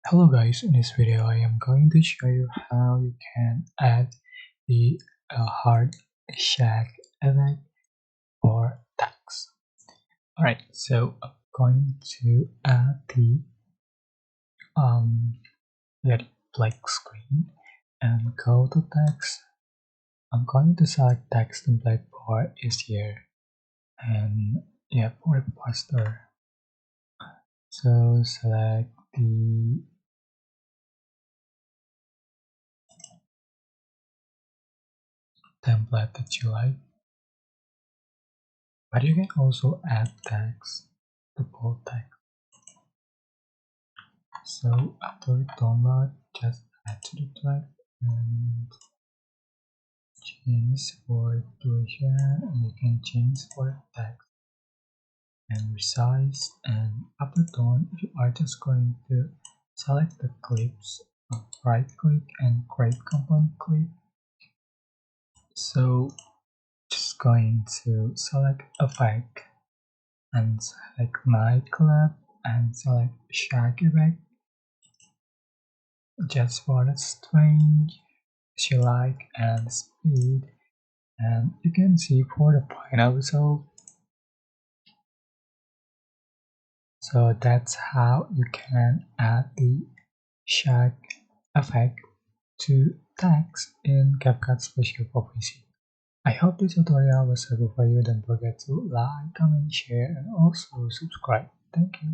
Hello guys, in this video I am going to show you how you can add the hard shack effect for text. Alright, so I'm going to add the get blank screen and go to text. I'm going to select text template for easier and for faster. So select the template that you like. But you can also add text to bold text. So after download, just add to the text and change for duration, and you can change for text and resize. And after done, you are just going to select the clips, right click and create component clip. So just going to select effect and select nightclub and select shag effect just for the strength you like and speed, and you can see for the final result. So that's how you can add the shag effect to text in CapCut Special for PC. I hope this tutorial was helpful for you. Don't forget to like, comment, share, and also subscribe. Thank you.